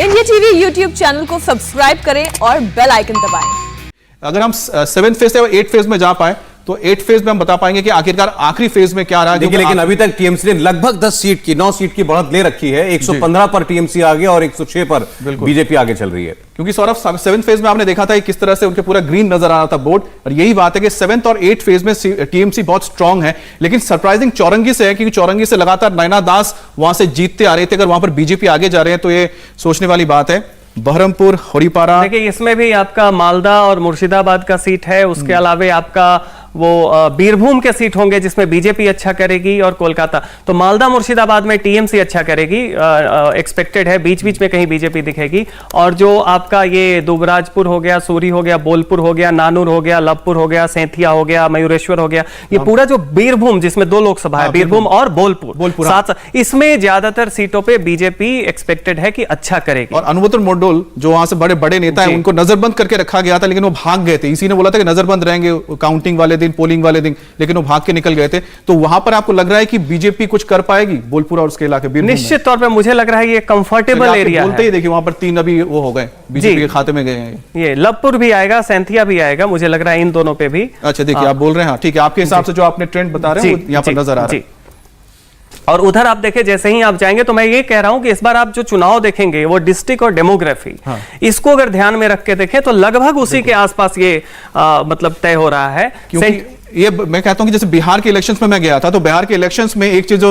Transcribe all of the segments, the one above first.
India TV YouTube channel को subscribe करें और बेल आइकन दबाएं। अगर हम 7th फेज से 8th फेज में जा पाए तो 8th फेज में हम बता पाएंगे कि आखिरकार आखिरी फेज में क्या रहा है। देखिए, लेकिन अभी तक टीएमसी ने लगभग 9 सीट की बढ़त ले रखी है। 115 पर टीएमसी आगे और 106 पर बीजेपी आगे चल रही है। क्योंकि सौरभ 7th फेज में आपने देखा था कि किस तरह से उनके पूरा ग्रीन नजर आ रहा था बोर्ड, और यही बात है कि 7th और 8th फेज में टीएमसी बहुत स्ट्रांग है, लेकिन सरप्राइजिंग चौरंगी से है, क्योंकि चौरंगी से लगातार नैना दास वहां से जीतते आ रहे थे। अगर वहां पर बीजेपी आगे जा रहे हैं तो ये सोचने वाली बात है। बहरमपुर, होरीपारा, देखिए इसमें भी आपका मालदा और मुर्शिदाबाद का सीट है, उसके अलावा आपका वो बीरभूम के सीट होंगे जिसमें बीजेपी अच्छा करेगी, और कोलकाता। तो मालदा मुर्शिदाबाद में टीएमसी अच्छा करेगी, एक्सपेक्टेड है। बीच बीच में कहीं बीजेपी दिखेगी। और जो आपका ये दुबराजपुर हो गया, सूरी हो गया, बोलपुर हो गया, नानूर हो गया, लवपुर हो गया, सैंथिया हो गया, मयूरेश्वर हो गया, ये पूरा जो बीरभूम जिसमें 2 लोकसभा है, बीरभूम और बोलपुर साथ, इसमें ज्यादातर सीटों पे बीजेपी एक्सपेक्टेड है कि अच्छा करेगी। और अनुमोदन मोडोल जो वहां से बड़े बड़े नेता है, उनको नजरबंद करके रखा गया था, लेकिन वो भाग गए थे। इसी ने बोला था कि नजरबंद रहेंगे काउंटिंग वाले दिन, पोलिंग वाले दिन, लेकिन वो भाग के निकल गए थे। तो वहां पर आपको लग रहा है कि बीजेपी कुछ कर पाएगी बोलपुर और उसके इलाके? निश्चित तौर पे मुझे लग रहा है ये कंफर्टेबल एरिया है। बोलते ही देखिए वहां पर 3 अभी वो हो गए, बीजेपी के खाते में गए हैं। ये लवपुर भी आएगा, सैंथिया भी आएगा, मुझे लग रहा है इन दोनों पे भी। अच्छा, देखिए आप बोल रहे हैं, ठीक है, आपके हिसाब से जो आपने ट्रेंड बता रहे हैं यहाँ पर नजर आ रहा है। और उधर आप देखें, जैसे ही आप जाएंगे तो मैं ये कह रहा हूं कि इस बार आप जो चुनाव देखेंगे वो डिस्ट्रिक्ट और डेमोग्राफी, इसको अगर ध्यान में रख के देखें तो लगभग उसी के आसपास ये मतलब तय हो रहा है। क्योंकि ये मैं कहता हूं कि जैसे बिहार के इलेक्शंस में मैं गया था, तो बिहार के इलेक्शंस में एक चीज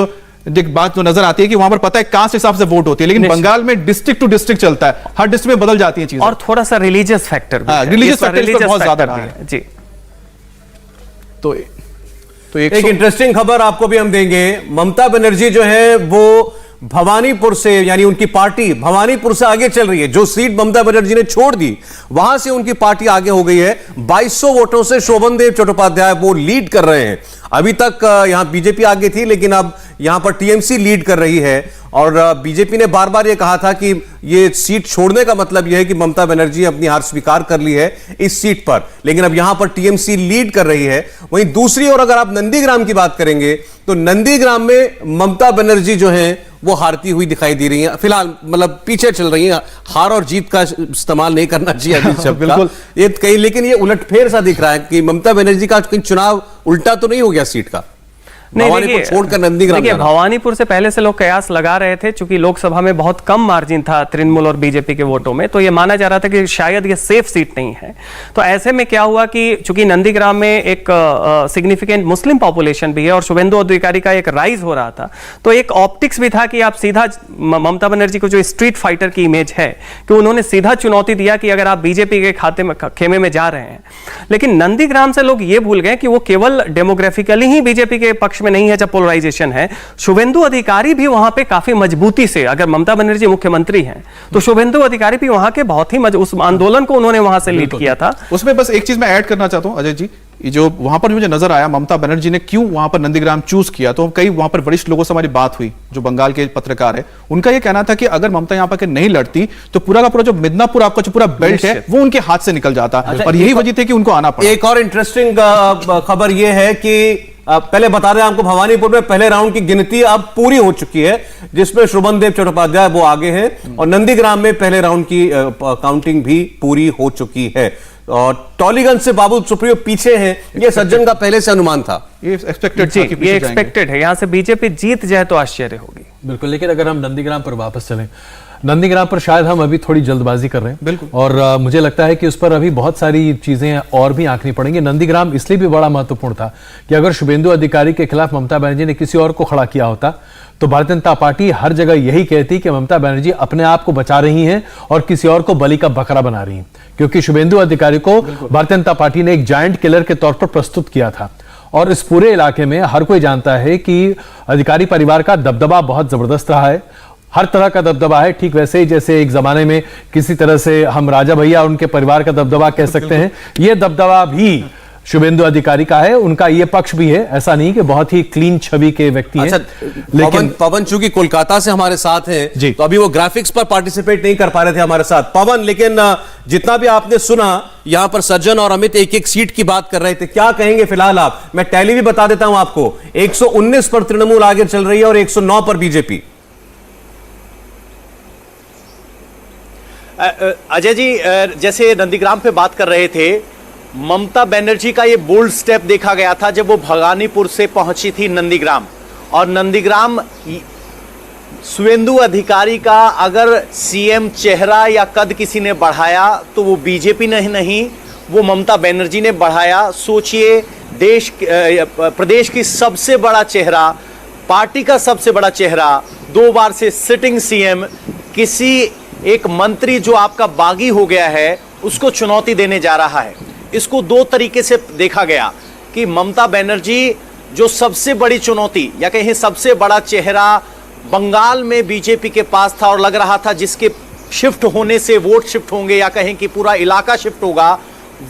बात जो नजर आती है कि वहां पर पता है कास्ट हिसाब से वोट होती है, लेकिन बंगाल में डिस्ट्रिक्ट टू डिस्ट्रिक्ट चलता है, हर डिस्ट्रिक्ट में बदल जाती है चीजें। और थोड़ा सा रिलीजियस फैक्टर भी है, रिलीजियस फैक्टर बहुत ज्यादा है जी। तो एक इंटरेस्टिंग खबर आपको भी हम देंगे। ममता बनर्जी जो है वो भवानीपुर से, यानी उनकी पार्टी भवानीपुर से आगे चल रही है। जो सीट ममता बनर्जी ने छोड़ दी वहां से उनकी पार्टी आगे हो गई है। 2200 वोटों से शोभन देव चट्टोपाध्याय वो लीड कर रहे हैं। अभी तक यहां बीजेपी आगे थी, लेकिन अब यहां पर टीएमसी लीड कर रही है। और बीजेपी ने बार बार यह कहा था कि यह सीट छोड़ने का मतलब यह है कि ममता बनर्जी अपनी हार स्वीकार कर ली है इस सीट पर, लेकिन अब यहां पर टीएमसी लीड कर रही है। वहीं दूसरी ओर अगर आप नंदीग्राम की बात करेंगे तो नंदीग्राम में ममता बनर्जी जो है वो हारती हुई दिखाई दे रही है। फिलहाल मतलब पीछे चल रही है। हार और जीत का इस्तेमाल नहीं करना चाहिए अभी शब्द बिल्कुल ये कहीं, लेकिन ये उलटफेर सा दिख रहा है कि ममता बनर्जी का कहीं चुनाव उल्टा तो नहीं हो गया सीट का। नहीं, छोड़कर नंदीग्राम, देखिए भवानीपुर से पहले से लोग कयास लगा रहे थे, चूंकि लोकसभा में बहुत कम मार्जिन था तृणमूल और बीजेपी के वोटों में, तो ये माना जा रहा था कि शायद ये सेफ सीट नहीं है। तो ऐसे में क्या हुआ कि चूंकि नंदीग्राम में एक सिग्निफिकेंट मुस्लिम पॉपुलेशन भी है और शुभेंदु अधिकारी का एक राइज हो रहा था, तो एक ऑप्टिक्स भी था कि आप सीधा ममता बनर्जी को जो स्ट्रीट फाइटर की इमेज है कि उन्होंने सीधा चुनौती दिया कि अगर आप बीजेपी के खाते में खेमे में जा रहे हैं। लेकिन नंदीग्राम से लोग ये भूल गए कि वो केवल डेमोग्राफिकली ही बीजेपी के पक्ष में नहीं है जब पोलराइजेशन है। शुभेंदु अधिकारी भी वहां पे काफी मजबूती से, अगर ममता बनर्जी मुख्यमंत्री हैं तो शुभेंदु अधिकारी भी वहां के बहुत ही उस आंदोलन को उन्होंने वहां से लीड किया था। उसमें बस एक चीज मैं ऐड करना चाहता हूं अजय जी, जो वहां पर मुझे नजर आया ममता बनर्जी ने क्यों वहां पर नंदीग्राम चूज किया, तो कई वहां पर वरिष्ठ लोगों से हमारी बात हुई जो बंगाल के पत्रकार है, उनका यह कहना था कि अगर ममता यहां पर नहीं लड़ती तो पूरा का पूरा जो मिदनापुर आपका जो पूरा बेल्ट है वो उनके हाथ से निकल जाता। और यही वजह थी कि उनको आना पड़ा। एक और इंटरेस्टिंग खबर यह है कि पहले बता रहे हैं आपको, भवानीपुर में पहले राउंड की गिनती अब पूरी हो चुकी है, जिसमें शोभन देव चट्टोपाध्याय वो आगे हैं, और नंदीग्राम में पहले राउंड की काउंटिंग भी पूरी हो चुकी है। और टॉलीगंज से बाबू सुप्रियो पीछे हैं, ये सज्जन का पहले से अनुमान था। ये एक्सपेक्टेड है, यहां से बीजेपी जीत जाए तो आश्चर्य होगी। बिल्कुल, लेकिन अगर हम नंदीग्राम पर वापस चलें, नंदीग्राम पर शायद हम अभी थोड़ी जल्दबाजी कर रहे हैं। बिल्कुल। और मुझे लगता है कि उस पर अभी बहुत सारी चीजें और भी आंकनी पड़ेंगी। नंदीग्राम इसलिए भी बड़ा महत्वपूर्ण था कि अगर शुभेंदु अधिकारी के खिलाफ ममता बनर्जी ने किसी और को खड़ा किया होता तो भारतीय जनता पार्टी हर जगह यही कहती कि ममता बनर्जी अपने आप को बचा रही हैं और किसी और को बलि का बकरा बना रही हैं, क्योंकि शुभेंदु अधिकारी को भारतीय जनता पार्टी ने एक जायंट किलर के तौर पर प्रस्तुत किया था। और इस पूरे इलाके में हर कोई जानता है कि अधिकारी परिवार का दबदबा बहुत जबरदस्त रहा है, हर तरह का दबदबा है। ठीक वैसे ही जैसे एक जमाने में किसी तरह से हम राजा भैया और उनके परिवार का दबदबा कह सकते हैं, यह दबदबा भी शुभेंदु अधिकारी का है। उनका ये पक्ष भी है, ऐसा नहीं कि बहुत ही क्लीन छवि के व्यक्ति हैं। लेकिन पवन चूंकि कोलकाता से हमारे साथ हैं, तो अभी वो ग्राफिक्स पर पार्टिसिपेट नहीं कर पा रहे थे हमारे साथ। पवन, लेकिन जितना भी आपने सुना, यहां पर सज्जन और अमित एक एक सीट की बात कर रहे थे, क्या कहेंगे फिलहाल आप? मैं टैली भी बता देता हूं आपको, 119 पर तृणमूल आगे चल रही है और 109 पर बीजेपी। अजय जी, जैसे नंदीग्राम पे बात कर रहे थे, ममता बनर्जी का ये बोल्ड स्टेप देखा गया था जब वो भवानीपुर से पहुंची थी नंदीग्राम, और नंदीग्राम शुवेंदु अधिकारी का अगर सीएम चेहरा या कद किसी ने बढ़ाया तो वो बीजेपी नहीं वो ममता बनर्जी ने बढ़ाया। सोचिए, प्रदेश की सबसे बड़ा चेहरा, पार्टी का सबसे बड़ा चेहरा, 2 बार से सिटिंग सीएम, किसी एक मंत्री जो आपका बागी हो गया है उसको चुनौती देने जा रहा है। इसको 2 तरीके से देखा गया कि ममता बनर्जी जो सबसे बड़ी चुनौती या कहीं सबसे बड़ा चेहरा बंगाल में बीजेपी के पास था और लग रहा था जिसके शिफ्ट होने से वोट शिफ्ट होंगे या कहीं कि पूरा इलाका शिफ्ट होगा,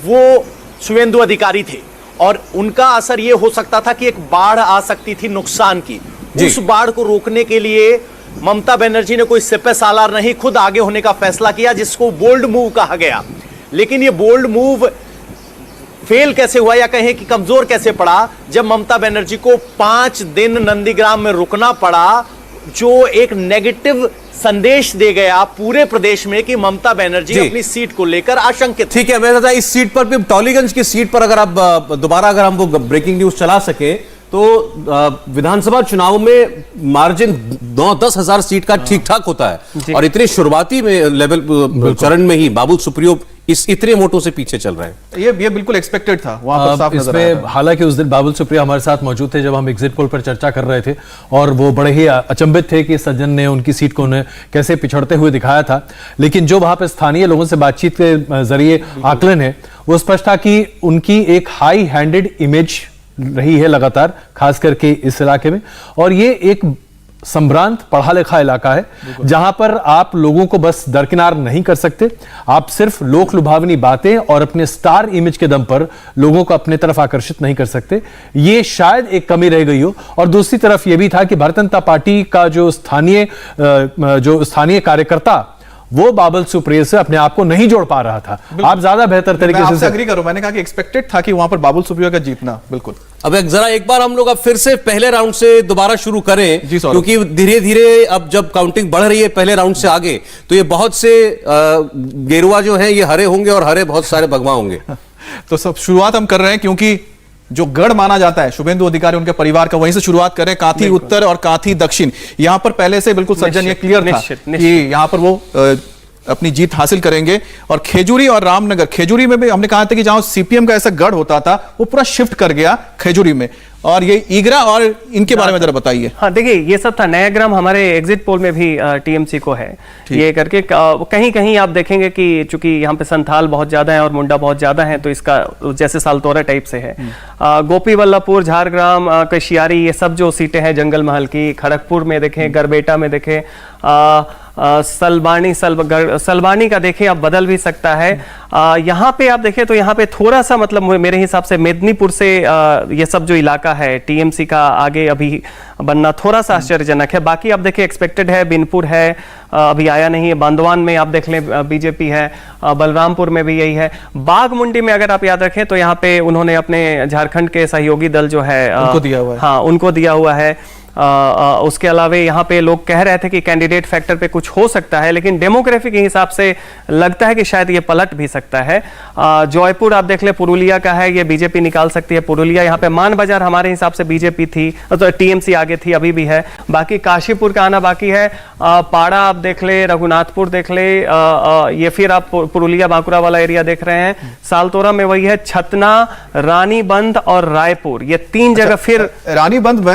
वो शुवेंदु अधिकारी थे, और उनका असर ये हो सकता था कि एक बाढ़ आ सकती थी नुकसान की। उस बाढ़ को रोकने के लिए ममता बनर्जी ने कोई सिपह सालार नहीं, खुद आगे होने का फैसला किया, जिसको बोल्ड मूव कहा गया। लेकिन ये बोल्ड मूव फेल कैसे हुआ या कहें कि कमजोर कैसे पड़ा, जब ममता बनर्जी को 5 दिन नंदीग्राम में रुकना पड़ा, जो एक नेगेटिव संदेश दे गया पूरे प्रदेश में कि ममता बनर्जी अपनी सीट को लेकर आशंकित। ठीक है, मैं कहता इस सीट पर भी, टॉलीगंज की सीट पर अगर आप दोबारा अगर हम वो ब्रेकिंग न्यूज चला सके तो विधानसभा चुनाव में मार्जिन 9-10 हजार सीट का ठीक ठाक होता है, और इतने शुरुआती में लेवल चरण में ही बाबुल सुप्रियो इतने वोटों से पीछे चल रहे हैं। ये बिल्कुल एक्सपेक्टेड था, वहां पर साफ नजर आया था। हालांकि उस दिन बाबुल सुप्रियो हमारे साथ मौजूद थे जब हम एग्जिट पोल पर चर्चा कर रहे थे, और वो बड़े ही अचंभित थे कि सज्जन ने उनकी सीट को उन्हें कैसे पिछड़ते हुए दिखाया था। लेकिन जो वहां पर स्थानीय लोगों से बातचीत के जरिए आकलन है, वो स्पष्ट था कि उनकी एक हाई हैंडेड इमेज रही है लगातार, खास करके इस इलाके में। और ये एक संभ्रांत पढ़ा लिखा इलाका है जहां पर आप लोगों को बस दरकिनार नहीं कर सकते, आप सिर्फ लोक लुभावनी बातें और अपने स्टार इमेज के दम पर लोगों को अपने तरफ आकर्षित नहीं कर सकते। ये शायद एक कमी रह गई हो। और दूसरी तरफ यह भी था कि भारतीय जनता पार्टी का जो स्थानीय कार्यकर्ता वो बाबुल सुप्रियो से अपने आप को नहीं जोड़ पा रहा था। आप ज्यादा बेहतर तरीके से एग्री करो, मैंने कहा कि एक्सपेक्टेड था कि वहां पर बाबुल सुप्रियो का जीतना। बिल्कुल। अब जरा एक बार हम लोग अब फिर से पहले राउंड से दोबारा शुरू करें, क्योंकि धीरे धीरे अब जब काउंटिंग बढ़ रही है पहले राउंड से आगे, तो ये बहुत से गेरुआ जो हैं ये हरे होंगे और हरे बहुत सारे भगवा होंगे। तो सब शुरुआत हम कर रहे हैं, क्योंकि जो गढ़ माना जाता है शुभेंदु अधिकारी उनके परिवार का, वहीं से शुरुआत करें। काथी उत्तर और काथी दक्षिण, यहां पर पहले से बिल्कुल सज्जन ये क्लियर था कि यहां पर वो अपनी जीत हासिल करेंगे। और खेजूरी और रामनगर, खेजूरी में भी हमने कहा था कि जहां सीपीएम का ऐसा गढ़ होता था वो पूरा शिफ्ट कर गया खेजूरी में। और ये ईगरा और इनके बारे में जरा बताइए। हाँ, देखिए ये सब था। नयाग्राम हमारे एग्जिट पोल में भी टीएमसी को है ये करके। कहीं कहीं आप देखेंगे कि चूंकि यहाँ पे संथाल बहुत ज्यादा है और मुंडा बहुत ज्यादा है, तो इसका जैसे सालतोरा टाइप से है। गोपी वल्लभपुर, झारग्राम, कशियारी, ये सब जो सीटें हैं जंगल महल की, खड़गपुर में देखें, गरबेटा में देखें, सलबानी का देखें, अब बदल भी सकता है। यहाँ पे आप देखें तो यहाँ पे थोड़ा सा मतलब मेरे हिसाब से मेदिनीपुर से ये सब जो इलाका है टीएमसी का आगे अभी बनना थोड़ा सा आश्चर्यजनक है। बाकी आप देखिए एक्सपेक्टेड है, बिनपुर है, अभी आया नहीं है, बांदवान में आप देख लें बीजेपी है, बलरामपुर में भी यही है। बाघमुंडी में अगर आप याद रखें तो यहाँ पे उन्होंने अपने झारखंड के सहयोगी दल जो है उनको दिया हुआ है। हाँ, उनको दिया हुआ है। उसके अलावा यहाँ पे लोग कह रहे थे कि कैंडिडेट फैक्टर पे कुछ हो सकता है, लेकिन डेमोग्राफी के हिसाब से लगता है कि शायद ये पलट भी सकता है। जयपुर आप देख ले, पुरुलिया का है, ये बीजेपी निकाल सकती है पुरुलिया। यहाँ पे मान बाजार हमारे हिसाब से बीजेपी थी, तो टीएमसी आगे थी, अभी भी है। बाकी काशीपुर का आना बाकी है। पाड़ा आप देख ले, रघुनाथपुर देख ले, ये फिर आप पुरुलिया बांकुड़ा वाला एरिया देख रहे हैं। सालतोरा में वही है, छतना, रानीबंद और रायपुर, ये 3 जगह फिर रानीबंद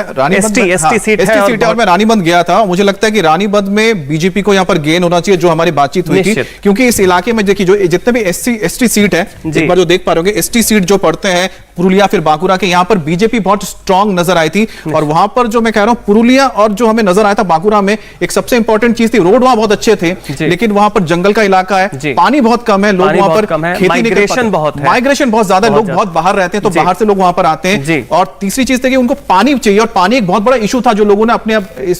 सीट है और मैं रानीबंद गया था। मुझे लगता है कि रानीबंद में बीजेपी को यहां पर गेन होना चाहिए, जो हमारी बातचीत हुई थी, क्योंकि इस इलाके में देखिए जो जितने भी एसटी सीट है, एक बार जो देख पा रहे होंगे, एसटी सीट जो पड़ते हैं पुरुलिया फिर बांकुड़ा के, यहां पर बीजेपी बहुत स्ट्रांग नजर आई थी। और वहां पर जो मैं कह रहा हूं पुरुलिया और जो हमें नजर आया था बांकुड़ा में, एक सबसे इंपॉर्टेंट चीज थी, रोड वहां बहुत अच्छे थे, लेकिन वहां पर जंगल का इलाका है, पानी बहुत कम है, लोग वहां पर खेती माइग्रेशन बहुत है, माइग्रेशन बहुत ज्यादा, लोग बहुत बाहर रहते हैं, तो बाहर से लोग वहां पर आते हैं। और तीसरी चीज थी कि उनको पानी चाहिए, और पानी एक बहुत बड़ा इशू था जो लोगों ने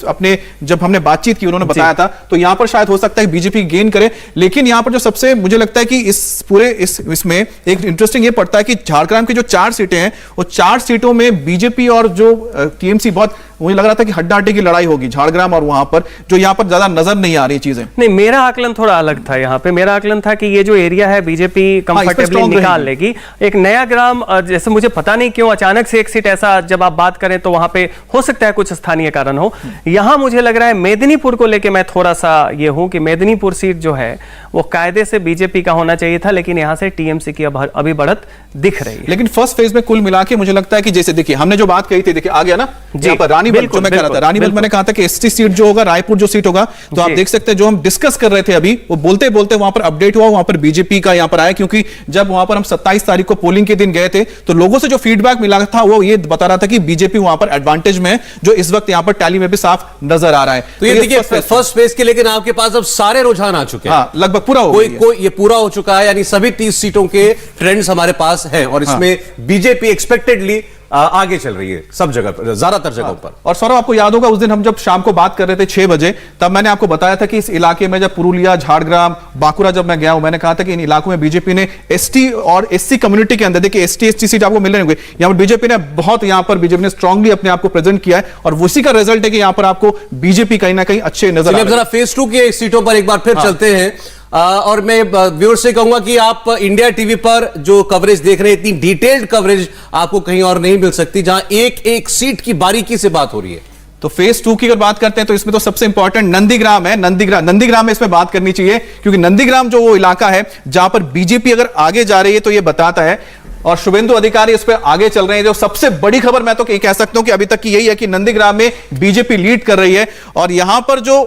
अपने जब हमने बातचीत की उन्होंने बताया था। तो यहां पर शायद हो सकता है बीजेपी गेन करे। लेकिन यहां पर जो सबसे मुझे लगता है कि इस पूरे इसमें एक इंटरेस्टिंग ये पड़ता है कि झारग्राम की जो 4 सीटें हैं, वो 4 सीटों में बीजेपी और जो टीएमसी बहुत मुझे लग रहा था कि हड्डाहड्डी की लड़ाई होगी झाड़ग्राम और वहां पर, जो यहाँ पर ज्यादा नजर नहीं आ रही चीजें। नहीं, मेरा आकलन थोड़ा अलग था यहाँ पे। मेरा आकलन था कि ये जो एरिया है बीजेपी कंफर्टेबली निकाल लेगी। एक नया ग्राम, जैसे मुझे पता नहीं क्यों अचानक से एक सीट ऐसा, जब आप बात करें तो वहां पे हो सकता है कुछ स्थानीय कारण हो। यहां मुझे लग रहा है मेदिनीपुर को लेके मैं थोड़ा सा ये हूं कि मेदिनीपुर सीट जो है वो कायदे से बीजेपी का होना चाहिए था, लेकिन यहां से टीएमसी की अभी बढ़त दिख रही है। लेकिन फर्स्ट फेज में कुल मिला के मुझे लगता है कि जैसे देखिए हमने जो बात कही थी, देखिए आ गया ना यहाँ पर रानीबल, जो मैं कह रहा था रानीबल, मैंने कहा था कि एसटी सीट जो होगा, रायपुर जो सीट होगा, तो आप देख सकते हैं जो हम डिस्कस कर रहे थे अभी, वो बोलते बोलते वहां पर अपडेट हुआ, वहां पर बीजेपी का यहाँ पर आया, क्योंकि जब वहां पर हम 27 तारीख को पोलिंग के दिन गए थे तो लोगों से जो फीडबैक मिला था वो ये बता रहा था कि बीजेपी वहां पर एडवांटेज में है, जो इस वक्त यहाँ पर टैली में भी साफ नजर आ रहा है। तो ये देखिए फर्स्ट फेज के, लेकिन आपके पास अब सारे रुझान आ चुके हैं। हाँ, लगभग पूरा हो गया। कोई ये पूरा हो चुका है, यानी सभी 30 सीटों के ट्रेंड्स हमारे पास हैं और इसमें बीजेपी एक्सपेक्टेडली आगे चल रही है सब जगह पर, ज्यादातर जगहों पर। और सौरभ, आपको याद होगा उस दिन हम जब शाम को बात कर रहे थे 6 बजे, तब मैंने आपको बताया था कि इस इलाके में जब पुरुलिया, झाड़ग्राम, बांकुड़ा जब मैं गया हूं, मैंने कहा था कि इन इलाकों में बीजेपी ने एसटी और एससी कम्युनिटी के अंदर, देखिए एसटी एसटी सीट आपको मिलने होंगे, यहां पर बीजेपी ने बहुत, यहां पर बीजेपी ने स्ट्रांगली अपने आप को प्रेजेंट किया है और उसी का रिजल्ट है कि यहां पर आपको बीजेपी कहीं ना कहीं अच्छे नजर आ रही है। जरा फेज 2 की सीटों पर एक बार फिर चलते हैं। और मैं व्यूअर्स से कहूंगा कि आप इंडिया टीवी पर जो कवरेज देख रहे हैं, इतनी डिटेल्ड कवरेज आपको कहीं और नहीं मिल सकती, जहां एक एक सीट की बारीकी से बात हो रही है। तो फेज 2 की अगर बात करते हैं तो इसमें तो सबसे इंपॉर्टेंट नंदीग्राम है। नंदीग्राम में इसमें बात करनी चाहिए, क्योंकि नंदीग्राम जो वो इलाका है जहां पर बीजेपी अगर आगे जा रही है तो ये बताता है, और शुभेंदु अधिकारी इस पर आगे चल रहे हैं। जो सबसे बड़ी खबर मैं तो कह सकता हूं कि अभी तक की यही है कि नंदीग्राम में बीजेपी लीड कर रही है, और यहां पर जो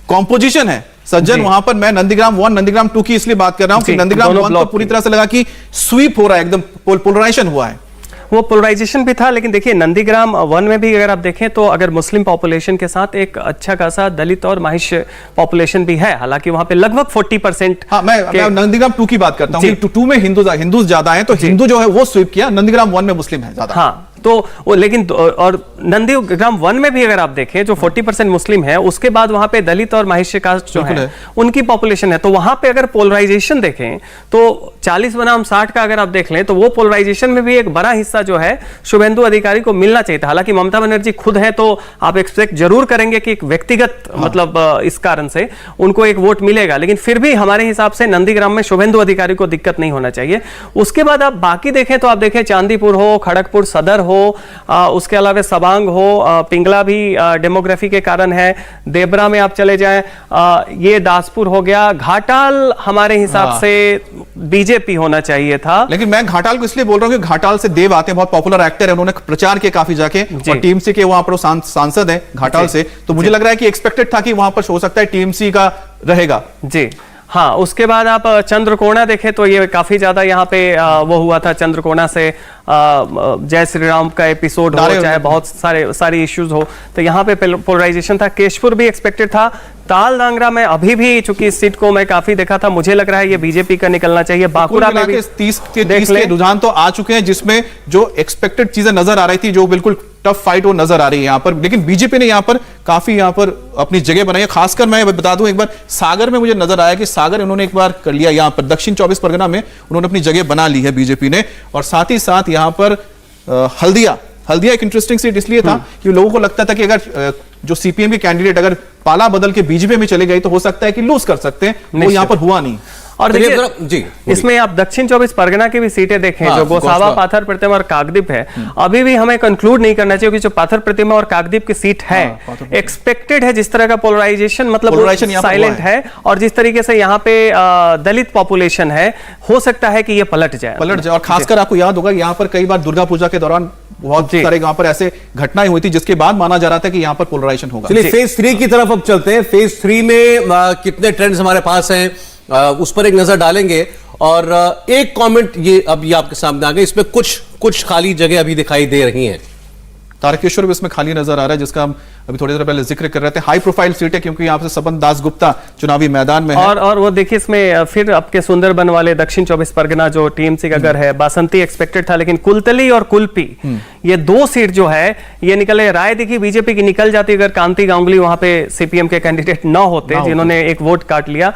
कॉम्पोजिशन है सज्जन, वहां पर मैं नंदीग्राम 1, नंदीग्राम 2 की इसलिए बात कर रहा हूं कि नंदीग्राम 1 तो पूरी तरह से लगा कि स्वीप हो रहा है, एकदम पोलराइजेशन हुआ है। वो पोलराइजेशन भी था, लेकिन देखिए नंदीग्राम 1 में भी अगर आप देखें तो अगर मुस्लिम पॉपुलेशन के साथ एक अच्छा खासा दलित और महिष्य पॉपुलेशन भी है, हालांकि वहां पे लगभग 40%। हाँ, मैं नंदीग्राम 2 की बात करता हूं। 2 में हिंदू ज्यादा हैं, तो हिंदू जो है वो स्वीप किया, नंदीग्राम 1 में मुस्लिम है ज्यादा। हाँ, तो वो, लेकिन और नंदीग्राम 1 में भी अगर आप देखें जो 40% मुस्लिम है, उसके बाद वहां पे दलित और महिष्य कास्ट जो है उनकी पॉपुलेशन है, तो वहां पे अगर पोलराइजेशन देखें तो 40 बनाम 60 का अगर आप देख लें तो वो पोलराइजेशन में भी एक बड़ा हिस्सा जो है शुभेंदु अधिकारी को मिलना चाहिए था। हालांकि ममता बनर्जी खुद है तो आप एक्सपेक्ट जरूर करेंगे कि एक व्यक्तिगत मतलब इस कारण से उनको एक वोट मिलेगा, लेकिन फिर भी हमारे हिसाब से नंदीग्राम में शुभेंदु अधिकारी को दिक्कत नहीं होना चाहिए। उसके बाद आप बाकी देखें तो आप देखें चांदीपुर हो, खड़गपुर सदर हो, उसके अलावा सबांग हो, पिंगला भी डेमोग्राफी के कारण है, देबरा में आप चले जाएं, ये दासपुर हो गया, घाटाल हमारे हिसाब से बीजेपी होना चाहिए था। लेकिन मैं घाटाल को इसलिए बोल रहा हूं कि घाटाल से देव आते हैं, बहुत पॉपुलर एक्टर है, उन्होंने प्रचार किया काफी जाके, और टीएमसी के वहां पर सांसद हैं घाटाल से, तो मुझे लग रहा है कि एक्सपेक्टेड था कि वहां पर हो सकता है टीएमसी का रहेगा। जी हाँ, उसके बाद आप चंद्रकोना देखें तो ये काफी ज्यादा यहाँ पे वो हुआ था, चंद्रकोना से जय श्री राम का एपिसोड हो, चाहे बहुत सारे इश्यूज हो, तो यहाँ पे पोलराइजेशन था। केशपुर भी एक्सपेक्टेड था। ताल डांगरा में अभी भी चूंकि इस सीट को मैं काफी देखा था, मुझे लग रहा है ये बीजेपी का निकलना चाहिए। बांकुड़ा में भी 30 के रुझान तो आ चुके हैं, जिसमें जो एक्सपेक्टेड चीजें नजर आ रही थी, जो बिल्कुल टफ फाइट वो नजर आ रही है यहाँ पर, लेकिन बीजेपी ने यहाँ पर काफी यहाँ पर अपनी जगह बनाई है। खासकर मैं बता दूं एक बार, सागर में मुझे नजर आया कि सागर उन्होंने एक बार कर लिया, यहाँ पर दक्षिण 24 परगना में उन्होंने अपनी जगह बना ली है बीजेपी ने। और साथ ही साथ यहाँ पर हल्दिया एक इंटरेस्टिंग सीट इसलिए था कि लोगों को लगता था कि अगर जो सीपीएम के कैंडिडेट अगर पाला बदल के बीजेपी में चले गए तो हो सकता है कि लूज कर सकते हैं, वो यहाँ पर हुआ नहीं। और देखिए इसमें आप दक्षिण 24 परगना की भी सीटें देखें, जो गोसावा, पाथर प्रतिमा और काकद्वीप है, अभी भी हमें कंक्लूड नहीं करना चाहिए कि जो पाथर प्रतिमा और काकद्वीप की सीट है एक्सपेक्टेड है, जिस तरह का पोलराइजेशन मतलब साइलेंट है, और जिस तरीके से यहाँ पे दलित पॉपुलेशन है, हो सकता है कि ये पलट जाए। और खासकर आपको याद होगा यहाँ पर कई बार दुर्गा पूजा के दौरान बहुत सारे यहाँ पर ऐसे घटनाएं हुई थी, जिसके बाद माना जा रहा था कि यहाँ पर पोलराइजेशन होगा। चलिए फेज 3 की तरफ अब चलते हैं। फेज 3 में कितने ट्रेंड्स हमारे पास हैं उस पर एक नजर डालेंगे, और एक कमेंट ये अब ये आपके सामने आ गए, इसमें कुछ खाली जगह अभी दिखाई दे रही हैं। तारकेश्वर भी इसमें खाली नजर आ रहा है, जिसका हम अभी थोड़ी देर पहले जिक्र कर रहे थे। हाई प्रोफाइल सीट है क्योंकि यहाँ से सबन दास गुप्ता चुनावी मैदान में है। और वो देखिए इसमें फिर आपके सुंदरबन वाले दक्षिण 24 परगना जो टीएमसी का घर है, बासंती एक्सपेक्टेड था, लेकिन कुलतली और कुल्पी ये 2 सीट जो है ये निकले। राय देखी बीजेपी की निकल जाती अगर कांति गांगुली वहां पे सीपीएम के कैंडिडेट न होते, जिन्होंने एक वोट काट लिया।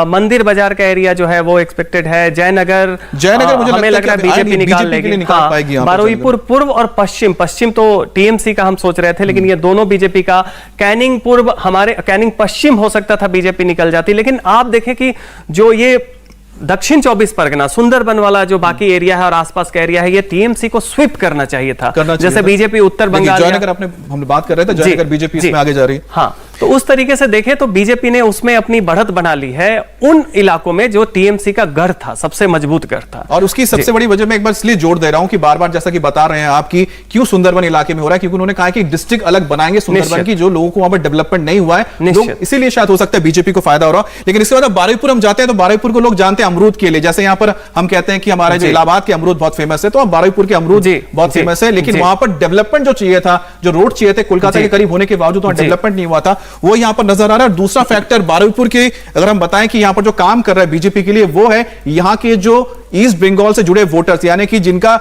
मंदिर बाजार का एरिया जो है वो एक्सपेक्टेड है। जयनगर मुझे हमें लग रहा है बीजेपी निकाल लेगी। बारुईपुर पूर्व और पश्चिम तो टीएमसी का हम सोच रहे थे, लेकिन ये दोनों बीजेपी का। कैनिंग पूर्व, हमारे कैनिंग पश्चिम हो सकता था बीजेपी निकल जाती, लेकिन आप देखें कि जो ये दक्षिण 24 परगना सुंदरबन वाला जो बाकी एरिया है और आसपास का एरिया है, ये टीएमसी को स्वीप करना चाहिए था, जैसे बीजेपी उत्तर बंगाल, जयनगर हम बात कर रहे थे, जयनगर बीजेपी इसमें आगे जा रही है। हाँ, तो उस तरीके से देखें तो बीजेपी ने उसमें अपनी बढ़त बना ली है उन इलाकों में जो टीएमसी का गढ़ था, सबसे मजबूत गढ़ था। और उसकी सबसे बड़ी वजह मैं एक बार इसलिए जोड़ दे रहा हूं कि बार बार जैसा कि बता रहे हैं आप कि क्यों सुंदरबन इलाके में हो रहा है, क्योंकि उन्होंने कहा कि डिस्ट्रिक्ट अलग बनाएंगे सुंदरबन की, जो लोगों को वहां पर डेवलपमेंट नहीं हुआ है, लोग इसीलिए शायद हो सकता है बीजेपी को फायदा हो रहा है। लेकिन इसके बाद बारुईपुर हम जाते हैं तो बारुईपुर को लोग जानते हैं अमरूद के लिए, जैसे यहाँ पर हम कहते हैं कि हमारे जो इलाहाबाद के अमरूद बहुत फेमस है, तो अब बारुईपुर के अमरूद बहुत फेमस है। लेकिन वहां पर डेवलपमेंट जो चाहिए था, जो रोड चाहिए थे, कोलकाता के करीब होने के बावजूद वहां डेवलपमेंट नहीं हुआ था, वो यहाँ पर नजर आ रहा है। दूसरा फैक्टर बारुईपुर के अगर हम बताएं कि यहाँ पर जो काम कर रहा है बीजेपी के लिए, वो है यहाँ के जो ईस्ट बंगाल से जुड़े वोटर्स, यानी कि जिनका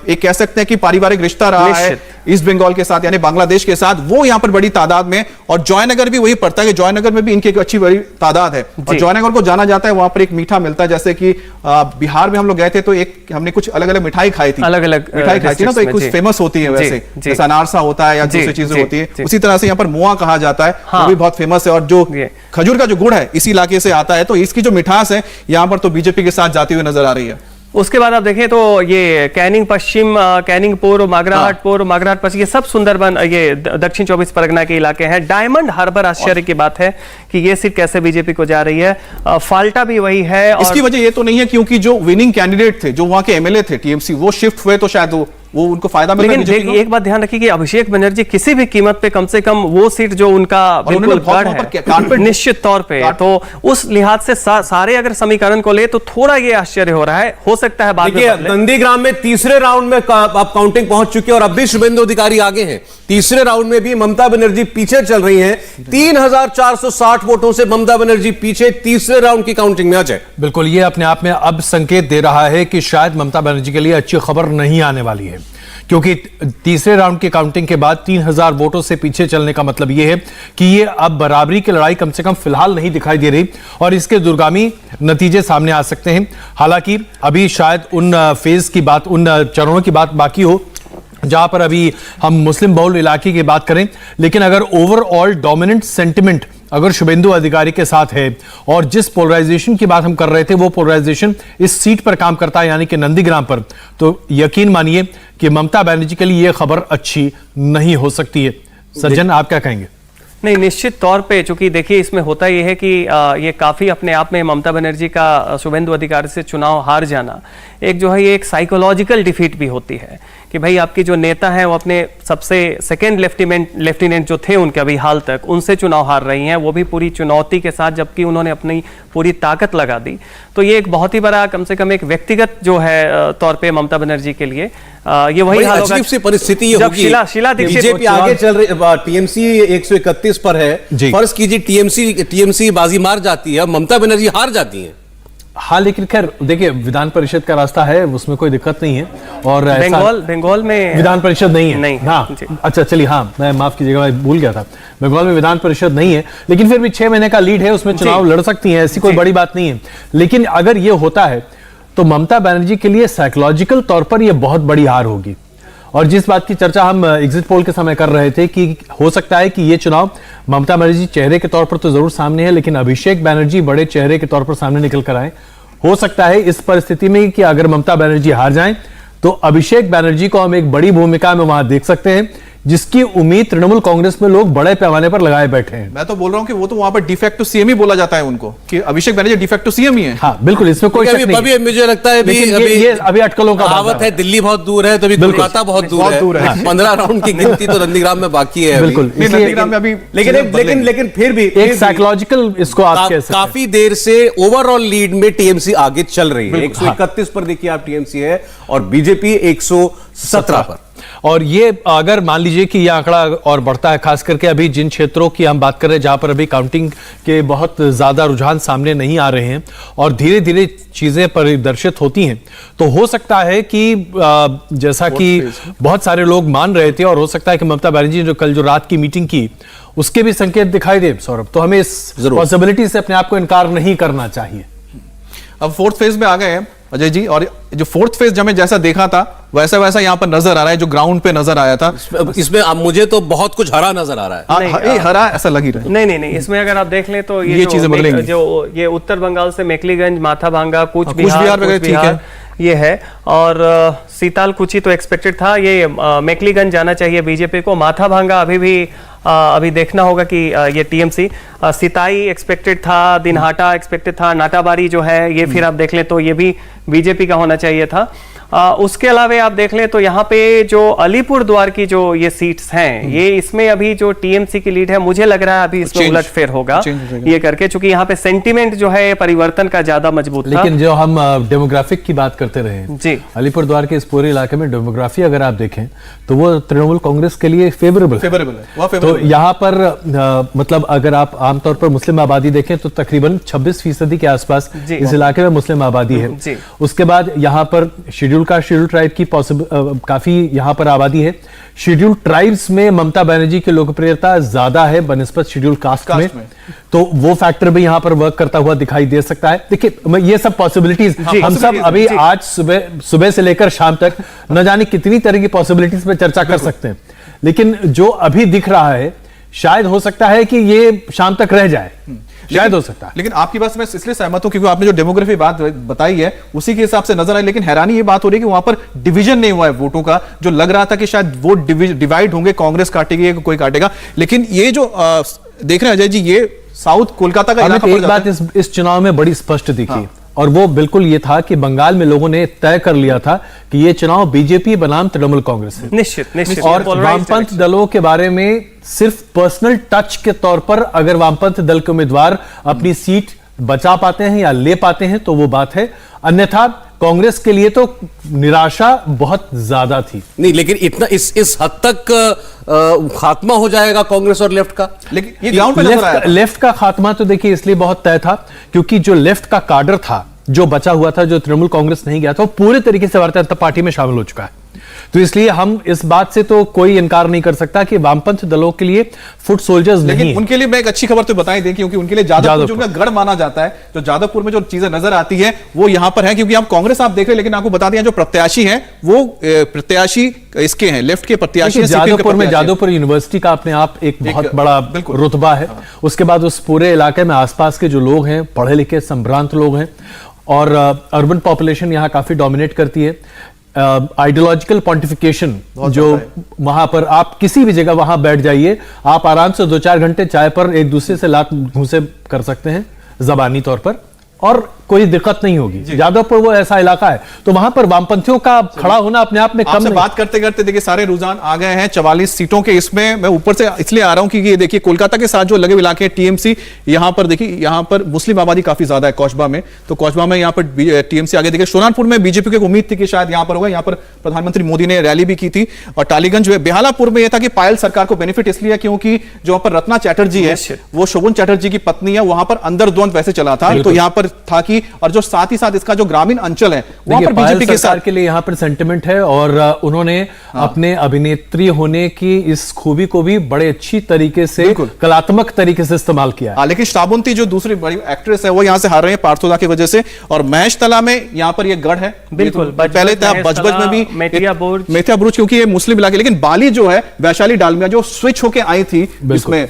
एक कह सकते हैं कि पारिवारिक रिश्ता रहा है ईस्ट बंगाल के साथ, यानी बांग्लादेश के साथ, वो यहां पर बड़ी तादाद में। और जयनगर भी वही पड़ता है कि जयनगर में भी इनकी एक अच्छी बड़ी तादाद है, और जयनगर को जाना जाता है, वहां पर एक मीठा मिलता है, जैसे कि बिहार में हम लोग गए थे तो एक हमने कुछ अलग अलग मिठाई खाई थी, अलग अलग मिठाई खाई थी ना, तो एक कुछ फेमस होती है वैसे, जैसे अनारसा होता है या दूसरी चीजें होती है, उसी तरह से यहाँ पर मुआ कहा जाता है, वो भी बहुत फेमस है। और जो खजूर का जो गुड़ है इसी इलाके से आता है, तो इसकी जो मिठास है यहाँ पर तो बीजेपी के साथ जाती हुई नजर आ रही है। उसके बाद आप देखें तो ये कैनिंग पश्चिम, कैनिंग पूर्व, मागराहट पूर्व, मागराहट पश्चिम, ये सब सुंदरबन, ये दक्षिण 24 परगना के इलाके हैं। डायमंड हार्बर आश्चर्य की बात है कि ये सीट कैसे बीजेपी को जा रही है। फाल्टा भी वही है। और इसकी वजह ये तो नहीं है क्योंकि जो विनिंग कैंडिडेट थे, जो वहां के एमएलए थे टीएमसी, वो शिफ्ट हुए, तो शायद वो उनको फायदा मिला। लेकिन एक बात ध्यान रखिए कि अभिषेक बनर्जी किसी भी कीमत पे कम से कम वो सीट जो उनका बिल्कुल गढ़ है, निश्चित तौर पे, तो उस लिहाज से सारे अगर समीकरण को ले तो थोड़ा ये आश्चर्य हो रहा है, हो सकता है बाद में। नंदीग्राम में तीसरे राउंड में आप काउंटिंग पहुंच चुके हैं और अब भी शुभेंदु अधिकारी आगे हैं। तीसरे राउंड में भी ममता बनर्जी पीछे चल रही हैं, 3460 वोटों से ममता बनर्जी पीछे तीसरे राउंड की काउंटिंग में आ जाए। बिल्कुल, ये अपने आप में अब संकेत दे रहा है कि शायद ममता बनर्जी के लिए अच्छी खबर नहीं आने वाली है, क्योंकि तीसरे राउंड की काउंटिंग के बाद 3000 वोटों से पीछे चलने का मतलब यह है कि ये अब बराबरी की लड़ाई कम से कम फिलहाल नहीं दिखाई दे रही, और इसके दूरगामी नतीजे सामने आ सकते हैं। हालांकि अभी शायद उन फेज की बात, उन चरणों की बात बाकी हो जहां पर अभी हम मुस्लिम बहुल इलाके की बात करें, लेकिन अगर ओवरऑल डोमिनेंट सेंटिमेंट अगर शुभेंदु अधिकारी के साथ है और जिस पोलराइजेशन की बात हम कर रहे थे वो पोलराइजेशन इस सीट पर काम करता है, यानी कि नंदीग्राम पर, तो यकीन मानिए कि ममता बनर्जी के लिए यह खबर अच्छी नहीं हो सकती है। सज्जन, आप क्या कहेंगे? नहीं, निश्चित तौर पे, चूंकि देखिए इसमें होता यह है कि ये काफी अपने आप में ममता बनर्जी का शुभेंदु अधिकारी से चुनाव हार जाना एक जो है ये एक साइकोलॉजिकल डिफीट भी होती है कि भाई आपकी जो नेता है वो अपने सबसे सेकंड लेफ्टिनेंट जो थे उनके अभी हाल तक, उनसे चुनाव हार रही हैं, वो भी पूरी चुनौती के साथ, जबकि उन्होंने अपनी पूरी ताकत लगा दी। तो ये एक बहुत ही बड़ा, कम से कम एक व्यक्तिगत जो है तौर पे ममता बनर्जी के लिए ये वही हाल होगा। अजीब सी परिस्थिति ये होगी। शीला दीक्षित बीजेपी आगे चल रही, टीएमसी 131 पर है, फर्ज कीजिए टीएमसी बाजी मार जाती है, ममता बनर्जी हार जाती है। हाँ, लेकिन खैर देखिए, विधान परिषद का रास्ता है, उसमें कोई दिक्कत नहीं है। और बंगाल में विधान परिषद नहीं है। नहीं, हाँ, अच्छा चलिए, हाँ मैं माफ कीजिएगा, मैं भूल गया था, बंगाल में विधान परिषद नहीं है, लेकिन फिर भी 6 महीने का लीड है, उसमें चुनाव लड़ सकती है, ऐसी कोई बड़ी बात नहीं है। लेकिन अगर ये होता है तो ममता बनर्जी के लिए साइकोलॉजिकल तौर पर यह बहुत बड़ी हार होगी। और जिस बात की चर्चा हम एग्जिट पोल के समय कर रहे थे कि हो सकता है कि ये चुनाव ममता बनर्जी चेहरे के तौर पर तो जरूर सामने है, लेकिन अभिषेक बनर्जी बड़े चेहरे के तौर पर सामने निकल कर आए। हो सकता है इस परिस्थिति में कि अगर ममता बनर्जी हार जाएं तो अभिषेक बनर्जी को हम एक बड़ी भूमिका में वहां देख सकते हैं, जिसकी उम्मीद तृणमूल कांग्रेस में लोग बड़े पैमाने पर लगाए बैठे हैं। मैं तो बोल रहा हूं कि वो तो वहां पर डिफेक्टिव सीएम ही बोला जाता है उनको, कि अभिषेक बनर्जी डिफेक्टिव सीएम ही है। हाँ बिल्कुल, इसमें कोई शक नहीं। अभी मुझे लगता है अभी अटकलों का कहावत है, दिल्ली बहुत दूर है तो अभी कोलकाता बहुत दूर है। 15 राउंड की गिनती तो नंदीग्राम में बाकी है। बिल्कुल, नंदीग्राम में अभी, लेकिन फिर भी एक साइकोलॉजिकल इसको आप कह सकते हैं। काफी देर से ओवरऑल लीड में टीएमसी आगे चल रही है। 131 पर देखिए आप टीएमसी है और बीजेपी 117 पर। और ये अगर मान लीजिए कि यह आंकड़ा और बढ़ता है, खास करके अभी जिन क्षेत्रों की हम बात कर रहे हैं जहां पर अभी काउंटिंग के बहुत ज्यादा रुझान सामने नहीं आ रहे हैं और धीरे धीरे चीजें परिदर्शित होती हैं, तो हो सकता है कि जैसा कि बहुत सारे लोग मान रहे थे, और हो सकता है कि ममता बनर्जी ने कल जो रात की मीटिंग की उसके भी संकेत दिखाई दे सौरभ, तो हमें इस पॉसिबिलिटी से अपने आप को इनकार नहीं करना चाहिए। अब फोर्थ फेज में आ गए हैं अजय जी, और जो फोर्थ फेज जब जैसा देखा था वैसा वैसा यहाँ पर नजर आ रहा है, जो ग्राउंड पे नजर आया था। इसमें अब मुझे तो बहुत कुछ हरा नजर आ रहा है। नहीं, हरा ऐसा लग ही रहा है। नहीं, इसमें अगर आप देख लें तो ये चीजें बदलेंगी। जो ये उत्तर बंगाल से मेखलीगंज, माथाभांगा, कूच बिहार वगैरह ठीक है, ये है, और सीताल कुची तो एक्सपेक्टेड था, ये मेखलीगंज जाना चाहिए बीजेपी को। माथाभांगा अभी देखना होगा कि ये टीएमसी। सिताई एक्सपेक्टेड था, दिनहाटा एक्सपेक्टेड था, नाटाबारी जो है ये फिर आप देख लें तो ये भी बीजेपी का होना चाहिए था। उसके अलावा आप देख लें तो यहाँ पे जो अलीपुर द्वार की जो ये सीट्स हैं, ये इसमें अभी जो टीएमसी की लीड है, मुझे लग रहा है अभी इसमें उलटफेर होगा ये करके, चूंकि यहाँ पे सेंटीमेंट जो है परिवर्तन का ज्यादा मजबूत था। लेकिन जो हम डेमोग्राफिक की बात करते रहे जी, अलीपुर द्वार के इस पूरे इलाके में डेमोग्राफी अगर आप देखें तो वो तृणमूल कांग्रेस के लिए फेवरेबल है। तो यहाँ पर मतलब अगर आप आमतौर पर मुस्लिम आबादी देखें तो तकरीबन 26% के आसपास इस इलाके में मुस्लिम आबादी है। उसके बाद यहाँ पर शेड्यूल ट्राइब की काफी यहाँ पर आबादी है। शेड्यूल ट्राइब्स में ममता बनर्जी की लोकप्रियता ज्यादा है बनिस्बत शेड्यूल कास्ट में, तो वो फैक्टर भी यहाँ पर वर्क करता हुआ दिखाई दे सकता है। देखिए ये सब पॉसिबिलिटीज हम सब अभी आज सुबह से लेकर शाम तक न जाने कितनी तरह की पॉसिबिलिटीज पे चर्चा कर सकते हैं, लेकिन जो अभी दिख रहा है शायद हो सकता है कि ये शाम तक रह जाए, शायद हो सकता है। लेकिन आपकी बात से मैं इसलिए सहमत हूं क्योंकि आपने जो डेमोग्राफी बात बताई है उसी के हिसाब से नजर आई। लेकिन हैरानी ये बात हो रही है कि वहां पर डिवीजन नहीं हुआ है वोटों का, जो लग रहा था कि शायद वोट डिवाइड होंगे, कांग्रेस काटेगी कोई काटेगा। लेकिन ये जो देख रहे हैं अजय जी, ये साउथ कोलकाता का इलाका। एक बात इस चुनाव में बड़ी स्पष्ट दिखी, और वो बिल्कुल ये था कि बंगाल में लोगों ने तय कर लिया था कि ये चुनाव बीजेपी बनाम तृणमूल कांग्रेस है। निश्चित। और वामपंथ दलों के बारे में सिर्फ पर्सनल टच के तौर पर अगर वामपंथ दल के उम्मीदवार अपनी सीट बचा पाते हैं या ले पाते हैं तो वो बात है, अन्यथा कांग्रेस के लिए तो निराशा बहुत ज्यादा थी। नहीं, लेकिन इतना इस हद तक खात्मा हो जाएगा कांग्रेस और लेफ्ट का। लेकिन ये ग्राउंड पे नजर आया। लेफ्ट का खात्मा तो देखिए इसलिए बहुत तय था क्योंकि जो लेफ्ट का काडर था, जो बचा हुआ था, जो तृणमूल कांग्रेस नहीं गया था, वो पूरे तरीके से भारतीय जनता पार्टी में शामिल हो चुका है। तो इसलिए हम इस बात से तो कोई इनकार नहीं कर सकता कि वामपंथ दलों के लिए फुट सोल्जर्स नहीं है। उनके लिए मैं एक अच्छी खबर तो बताई दें, क्योंकि उनके लिए जादवपुर जो उनका गढ़ माना जाता है, जो जादवपुर में जो चीजें नजर आती है वो यहां पर है। क्योंकि आप कांग्रेस आप देख रहे हैं, लेकिन आपको बता दें जो प्रत्याशी हैं वो प्रत्याशी इसके हैं, लेफ्ट के प्रत्याशी। जादवपुर में जादवपुर यूनिवर्सिटी का अपने आप एक बहुत बड़ा रुतबा है। उसके बाद उस पूरे इलाके में आसपास के जो लोग हैं पढ़े लिखे संभ्रांत लोग हैं, और अर्बन पॉपुलेशन यहाँ काफी डोमिनेट करती है। आइडियोलॉजिकल पॉन्टिफिकेशन जो वहां पर आप किसी भी जगह वहां बैठ जाइए, आप आराम से 2-4 घंटे चाय पर एक दूसरे से लात घूंसे कर सकते हैं जबानी तौर पर, और कोई दिक्कत नहीं होगी। जादवपुर वो ऐसा इलाका है, तो वहां पर वामपंथियों का खड़ा होना अपने आप में कम नहीं। बात करते करते देखिए सारे रुझान आ गए हैं 44 सीटों के। इसमें मैं ऊपर से इसलिए आ रहा हूं कि ये देखिए कोलकाता के साथ जो लगे इलाके हैं टीएमसी, यहां पर देखिए यहां पर मुस्लिम आबादी काफी ज्यादा है कौशबा में, तो कौशबा में यहां पर टीएमसी आगे। देखिए सोनारपुर में बीजेपी को उम्मीद थी कि शायद यहां पर होगा, यहां पर प्रधानमंत्री मोदी ने रैली भी की थी। और टालीगंज बेहालापुर में यह था कि पायल सरकार को बेनिफिट इसलिए क्योंकि जो वहां पर रत्ना चैटर्जी है वो शोभन चैटर्जी की पत्नी है, वहां पर अंदर द्वंद वैसे चला था, तो यहां पर था कि, और जो साथ ही साथ इसका जो ग्रामीण अंचल है वहां पर बीजेपी के साथ के लिए यहां पर सेंटिमेंट है, और उन्होंने अपने अभिनेत्री होने की इस खूबी को भी बड़े अच्छी तरीके से, कलात्मक तरीके से इस्तेमाल किया है। लेकिन श्रावंती जो दूसरी बड़ी एक्ट्रेस है वो यहां से हार रही है पार्थोदा की वजह से। और महेश तला में यहां पर ये गढ़ है, बिल्कुल पहले था बजबज में भी मेथिया बुर्ज, क्योंकि ये मुस्लिम इलाके। लेकिन बाली जो है वैशाली डालमिया जो स्विच होके आई थी, इसमें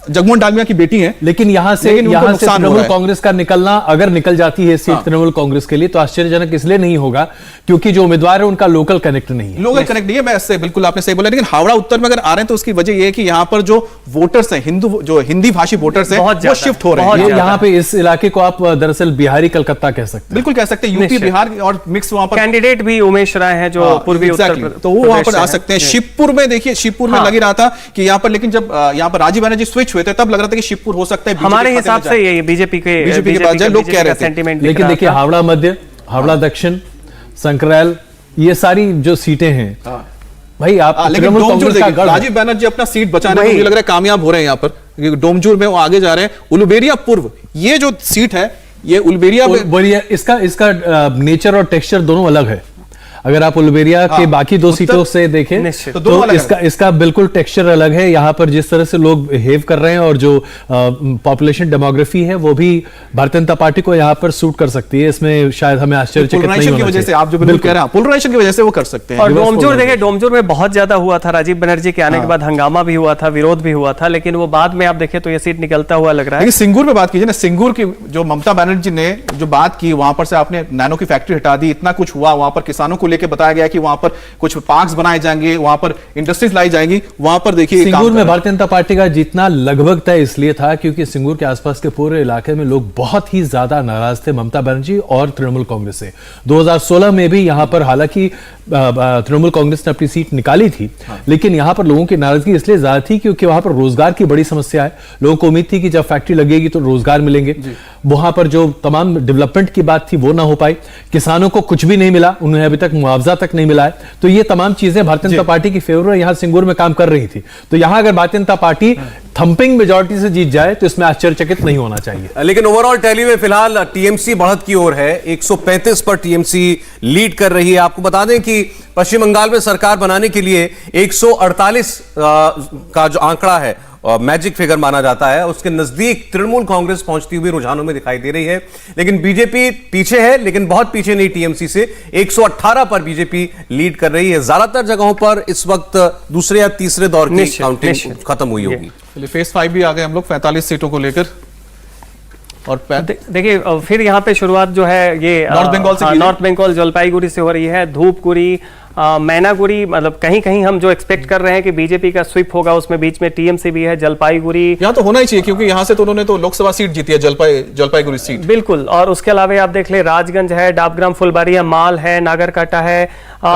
जगमोहन डालमिया की बेटी है, लेकिन यहां से तृणमूल कांग्रेस का निकलना, अगर निकल जाती है सीट तृणमूल कांग्रेस के लिए, तो आश्चर्यजनक इसलिए नहीं होगा क्योंकि जो उम्मीदवार है उनका लोकल कनेक्ट नहीं है। लोकल कनेक्ट नहीं है, मैं इससे बिल्कुल आपने सही बोला। लेकिन हावड़ा उत्तर में अगर आ रहे हैं तो उसकी वजह यह है कि यहां पर जो वोटर्स हैं, जो हिंदी भाषी वोटर्स हैं, वो शिफ्ट हो रहे हैं। यहां पे इस इलाके को आप दरअसल बिहारी कलकत्ता कह सकते हैं, बिल्कुल कह सकते हैं, यूपी बिहार और मिक्स वहां पर कैंडिडेट भी उमेश राय हैं जो पूर्वी उत्तर, तो वो वहां पर आ सकते हैं। शिवपुर में देखिए, शिवपुर में लग ही रहा था कि यहां पर, लेकिन जब यहां पर राजीव बनर्जी स्विच हुए थे तब लग रहा था कि शिवपुर हो सकता है हमारे हिसाब से ये बीजेपी के बाद लोग कह रहे थे। लेकिन देखिए हावड़ा मध्य, हावड़ा दक्षिण, संकरैल, ये सारी जो सीटें हैं भाई, आप राजीव बनर्जी अपना सीट बचाने में मुझे लग रहा है कामयाब हो रहे हैं यहां पर। डोमजूर में वो आगे जा रहे हैं। उलुबेरिया पूर्व ये जो सीट है, ये उलुबेरिया इसका नेचर और टेक्सचर दोनों अलग है। अगर आप उलुबेरिया के बाकी दो सीटों से देखें निश्चित। तो दोनों तो अलग इसका बिल्कुल टेक्सचर अलग है। यहाँ पर जिस तरह से लोग बिहेव कर रहे हैं और जो पॉपुलेशन डेमोग्राफी है वो भी भारतीय जनता पार्टी को यहाँ पर सूट कर सकती है। इसमें शायद हमें आश्चर्यचकित नहीं पोलराइजेशन की होना वजह से चाहिए। आप जो बिल्कुल कह रहे हैं पोलराइजेशन की वजह से वो कर सकते हैं। और डोमजोर देखिए, डोमजोर में बहुत ज्यादा हुआ था, राजीव बनर्जी के आने के बाद हंगामा भी हुआ था, विरोध भी हुआ था, लेकिन वो बाद में आप देखें तो ये सीट निकलता हुआ लग रहा है। लेकिन सिंगूर पे बात कीजिए ना, सिंगूर की जो ममता बनर्जी ने जो बात की, वहां पर से आपने नैनो की फैक्ट्री हटा दी, इतना कुछ हुआ, वहां पर किसानों को लेकर बताया गया कि वहां पर कुछ पार्क्स बनाए जाएंगे, वहां पर इंडस्ट्रीज लाई जाएंगी, वहां पर देखिए सिंगूर में भारतीय जनता पार्टी का जीतना लगभग तय इसलिए था क्योंकि सिंगूर के आसपास के पूरे इलाके में लोग बहुत ही ज्यादा नाराज थे ममता बनर्जी और तृणमूल कांग्रेस से। 2016 में भी यहां पर हालांकि तृणमूल कांग्रेस ने अपनी सीट निकाली थी, लेकिन यहां पर लोगों की नाराजगी इसलिए ज्यादा थी क्योंकि वहां पर रोजगार की बड़ी समस्या है। लोगों को उम्मीद थी कि जब फैक्ट्री लगेगी तो रोजगार मिलेंगे। वहां पर जो तमाम डेवलपमेंट की बात थी वो ना हो पाई, किसानों को कुछ भी नहीं मिला, उन्हें अभी तक मुआवजा तक नहीं मिला है। तो ये तमाम चीजें भारतीय जनता पार्टी की फेवर में यहां सिंगूर में काम कर रही थी। तो यहां अगर Bharatiya Janata party thumping majority से जीत जाए तो इसमें आश्चर्यचकित नहीं होना चाहिए। लेकिन ओवरऑल टैली में फिलहाल टीएमसी बढ़त की ओर है, 135 पर टीएमसी लीड कर रही है। आपको बता दें कि पश्चिम बंगाल में सरकार बनाने के लिए 148 का जो आंकड़ा है मैजिक फिगर माना जाता है, उसके नजदीक तृणमूल कांग्रेस पहुंचती हुई रुझानों में दिखाई दे रही है। लेकिन बीजेपी पीछे है, लेकिन बहुत पीछे नहीं टीएमसी से। 118 पर बीजेपी लीड कर रही है। ज्यादातर जगहों पर इस वक्त दूसरे या तीसरे दौर की काउंटिंग खत्म हुई होगी। चलिए फेज 5 भी आ गए हम लोग 45 सीटों को लेकर। और देखिए फिर यहाँ पे शुरुआत जो है ये नॉर्थ बंगाल से नॉर्थ बंगाल जलपाईगुड़ी से हो रही है। धूपगुड़ी, मैनागुड़ी, मतलब कहीं कहीं हम जो एक्सपेक्ट कर रहे हैं कि बीजेपी का स्वीप होगा, उसमें बीच में टीएमसी भी है। जलपाईगुड़ी यहाँ तो होना ही चाहिए क्योंकि यहाँ से तो उन्होंने तो लोकसभा सीट जीती है, जलपाईगुड़ी सीट। बिल्कुल। और उसके अलावा आप देख ले राजगंज है, डाबग्राम फुलबाड़िया, माल है, नागरकाटा है।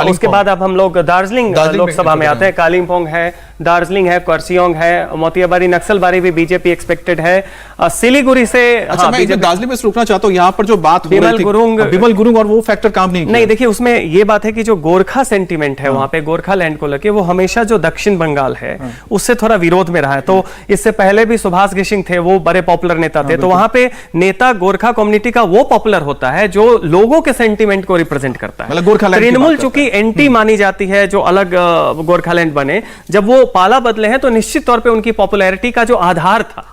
उसके बाद अब हम लोग दार्जिलिंग लोकसभा में आते हैं। कालिम्पोंग है, दार्जिलिंग है, कर्सियोंग है, मोतियाबाड़ी नक्सलबाड़ी भी बीजेपी एक्सपेक्टेड है। सिलीगुड़ी से अच्छा, मैं दार्जिलिंग में रुकना चाहता हूँ। यहाँ पर जो बात बिमल गुरुंग और वो फैक्टर काम नहीं किया। नहीं, देखिए उसमें ये बात है कि जो गोरखा सेंटीमेंट है वहां पे, गोरखा लैंड को लेके, वो हमेशा जो दक्षिण बंगाल है उससे थोड़ा विरोध में रहा है। तो इससे पहले भी सुभाष घिसिंग थे, वो बड़े पॉपुलर नेता थे। तो वहां पे नेता गोरखा कम्युनिटी का वो पॉपुलर होता है जो लोगों के सेंटीमेंट को रिप्रेजेंट करता है। तृणमूल चूंकि एंटी मानी जाती है जो अलग गोरखालैंड बने, जब वो पाला बदले हैं तो निश्चित तौर पे उनकी पॉपुलैरिटी का जो आधार था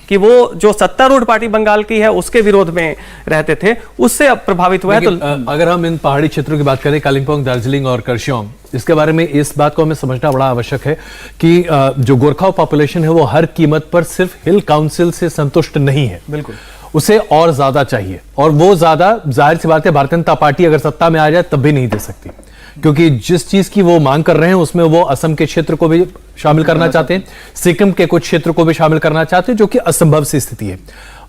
कि वो जो सत्तारूढ़ पार्टी बंगाल की है उसके विरोध में रहते थे, उससे अब प्रभावित हुआ है। तो अगर हम इन पहाड़ी क्षेत्रों की बात करें, कालिम्पोंग, दार्जिलिंग और कर्सियोंग, इसके बारे में इस बात को हमें समझना बड़ा आवश्यक है कि जो गोरखा पॉपुलेशन है वो हर कीमत पर सिर्फ हिल काउंसिल से संतुष्ट नहीं है। बिल्कुल, उसे और ज्यादा चाहिए, और वो ज्यादा जाहिर सी बात है भारतीय जनता पार्टी अगर सत्ता में आ जाए तब भी नहीं दे सकती, क्योंकि जिस चीज की वो मांग कर रहे हैं उसमें वो असम के क्षेत्र को भी शामिल करना चाहते हैं, सिक्किम के कुछ क्षेत्र को भी शामिल करना चाहते हैं, जो कि असंभव सी स्थिति है।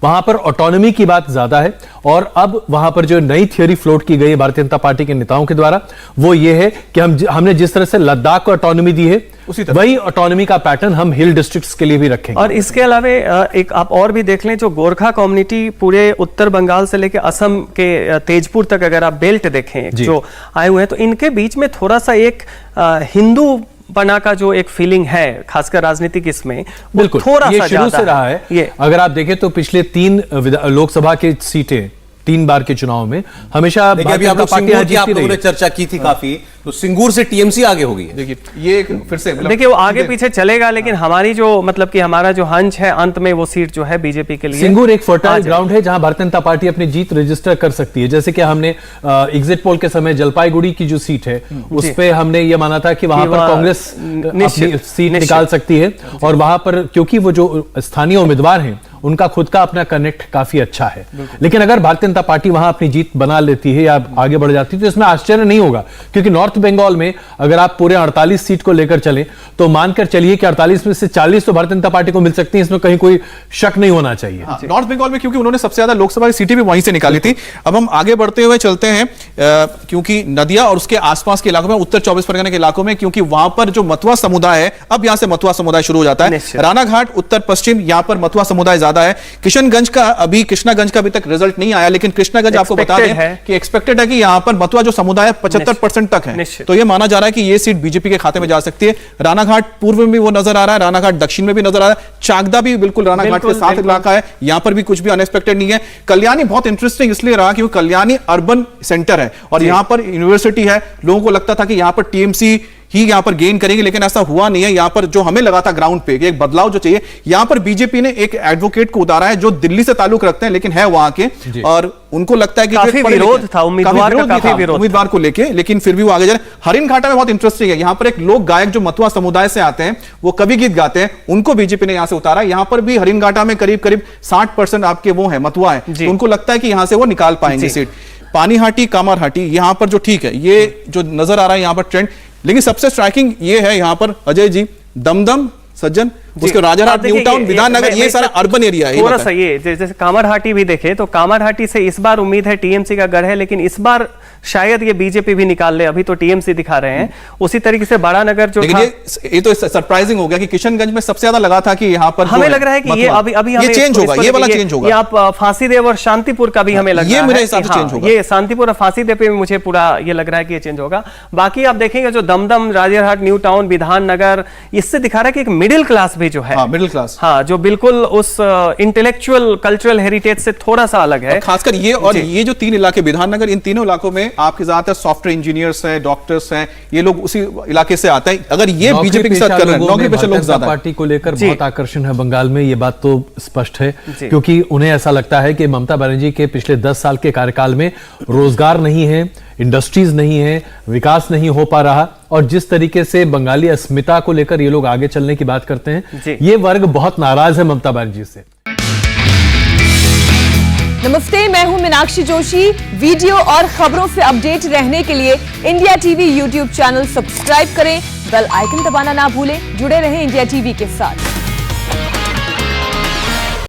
वहां पर ऑटोनॉमी की बात ज्यादा है। और अब वहां पर जो नई थियोरी फ्लोट की गई है भारतीय जनता पार्टी के नेताओं के द्वारा, वो ये है कि हमने जिस तरह से लद्दाख को ऑटोनॉमी दी है, वही ऑटोनॉमी का पैटर्न हम हिल डिस्ट्रिक्ट्स के लिए भी रखेंगे। और इसके अलावा एक आप और भी देख लें, जो गोरखा कम्युनिटी पूरे उत्तर बंगाल से लेकर असम के तेजपुर तक अगर आप बेल्ट देखें जो आए हुए हैं, तो इनके बीच में थोड़ा सा एक हिंदू बना का जो एक फीलिंग है, खासकर राजनीतिक इसमें, बिल्कुल थोड़ा ये सा शुरू से रहा है। ये अगर आप देखें तो पिछले 3 लोकसभा की सीटें 3 बार के चुनाव में हमेशा अभी आप लोगों ने चर्चा की थी काफी, तो सिंगूर से टीएमसी आगे हो गई है। देखिए ये फिर से देखिए वो आगे पीछे चलेगा, लेकिन हमारी जो मतलब कि हमारा जो हंच है, अंत में वो सीट जो है बीजेपी के लिए। सिंगूर एक फर्टाइल ग्राउंड है जहां भारतीय जनता पार्टी अपनी जीत रजिस्टर कर सकती है। जैसे कि हमने एग्जिट पोल के समय जलपाईगुड़ी की जो सीट है उस पे हमने ये माना था कि वहां पर कांग्रेस अपनी सीट निकाल सकती है, और वहां पर क्योंकि वो जो स्थानीय उम्मीदवार हैं उनका खुद का अपना कनेक्ट काफी अच्छा है। लेकिन अगर भारतीय जनता पार्टी वहां अपनी जीत बना लेती है या आगे बढ़ जाती है तो इसमें आश्चर्य नहीं होगा, क्योंकि नॉर्थ बंगाल में अगर आप पूरे 48 सीट को लेकर चलें तो मानकर चलिए कि 48 में से 40 तो भारतीय जनता पार्टी को मिल सकती है, इसमें कहीं कोई शक नहीं होना चाहिए। नॉर्थ बंगाल में क्योंकि उन्होंने सबसे ज्यादा लोकसभा की सीटें भी वहीं से निकाली थी। अब हम आगे बढ़ते हुए चलते हैं, क्योंकि नदिया और उसके आसपास के इलाकों में, उत्तर 24 परगना के इलाकों में, क्योंकि वहां पर जो मतुआ समुदाय है, अब यहां से मतुआ समुदाय शुरू हो जाता है। रानाघाट उत्तर पश्चिम, यहां पर मतुआ समुदाय ज्यादा है। किशनगंज का अभी तक रिजल्ट नहीं आया, लेकिन कृष्णागंज आपको बता दें कि एक्सपेक्टेड है कि यहां पर मतुआ जो समुदाय 75% तक है, तो यह माना जा रहा है कि यह सीट बीजेपी के खाते में जा सकती है। रानाघाट पूर्व में भी वो नजर आ रहा है, रानाघाट दक्षिण में भी नजर आ रहा है, चाकदा भी बिल्कुल रानाघाट के साथ इलाका है, यहां पर भी कुछ भी अनएक्सपेक्टेड नहीं है। कल्याणी बहुत इंटरेस्टिंग इसलिए रहा क्योंकि कल्याणी अर्बन सेंटर है और यहां पर यूनिवर्सिटी है। लोगों को लगता था कि यहां पर टीएमसी ही यहां पर गेन करेंगे, लेकिन ऐसा हुआ नहीं है। यहां पर जो हमें लगा था ग्राउंड पे कि एक बदलाव जो चाहिए, यहां पर बीजेपी ने एक एडवोकेट को उतारा है जो दिल्ली से ताल्लुक रखते हैं लेकिन है वहां के, और उनको लगता है कि काफी विरोध था उम्मीदवार को लेके, लेकिन फिर भी वो आगे जा रहे हैं। हरिणघाटा में बहुत इंटरेस्टिंग है, यहां पर एक लोक गायक जो मतुआ समुदाय से आते हैं, वो कवि गीत गाते हैं, उनको बीजेपी ने यहां से उतारा। यहां पर भी हरिणघाटा में करीब 60% आपके वो है मतुआ है, तो उनको लगता है कि यहां से वो निकाल पाएंगे सीट। पानीहाटी कामारहाटी यहां पर जो ठीक है, ये जो नजर आ रहा है यहां पर ट्रेंड, लेकिन सबसे स्ट्राइकिंग ये है यहां पर अजय जी, दमदम सज्जन, उसके राजारहाट, न्यू टाउन, विधाननगर, ये सारा अर्बन एरिया है। थोड़ा सा ये जैसे कामारहाटी भी देखे तो कामारहाटी से इस बार उम्मीद है टीएमसी का गढ़ है, लेकिन इस बार शायद ये बीजेपी भी निकाल ले, अभी तो टीएमसी दिखा रहे हैं। उसी तरीके से बड़ा नगर जो था, ये तो सरप्राइजिंग हो गया कि किशनगंज में सबसे ज्यादा लगा था कि यहाँ पर हमें लग रहा है कि ये अभी ये चेंज होगा, ये वाला चेंज होगा। ये आप फांसीदेव और शांतिपुर का भी हमें लग रहा है, ये मेरे हिसाब से चेंज होगा। ये शांतिपुर और फांसीदेव पे मुझे पूरा ये लग रहा है कि ये चेंज होगा। बाकी आप देखेंगे जो दमदम, राजेरहाट, न्यू टाउन, विधाननगर, इससे दिखा रहा है कि एक मिडिल क्लास भी जो है, मिडिल क्लास, हाँ, जो बिल्कुल उस इंटेलेक्चुअल कल्चरल हेरिटेज से थोड़ा सा अलग है। खासकर ये और ये जो 3 इलाके विधाननगर, इन तीनों इलाकों में आपके ज्यादातर सॉफ्टवेयर इंजीनियर्स हैं, डॉक्टर्स हैं, ये लोग उसी इलाके से आते हैं। अगर ये बीजेपी के साथ कर रहे हैं, नौकरी पेशा लोग ज्यादा पार्टी को लेकर बहुत आकर्षण है बंगाल में, ये बात तो स्पष्ट है, क्योंकि उन्हें ऐसा लगता है कि ममता बनर्जी के पिछले 10 साल के कार्यकाल में रोजगार नहीं है, इंडस्ट्रीज नहीं है, विकास नहीं हो पा रहा, और जिस तरीके से बंगाली अस्मिता को लेकर ये लोग आगे चलने की बात करते हैं, ये वर्ग बहुत नाराज है ममता बनर्जी से। नमस्ते, मैं हूं मीनाक्षी जोशी। वीडियो और खबरों से अपडेट रहने के लिए India TV YouTube channel subscribe करें, बेल आइकन दबाना ना भूलें। जुड़े रहें इंडिया टीवी के साथ।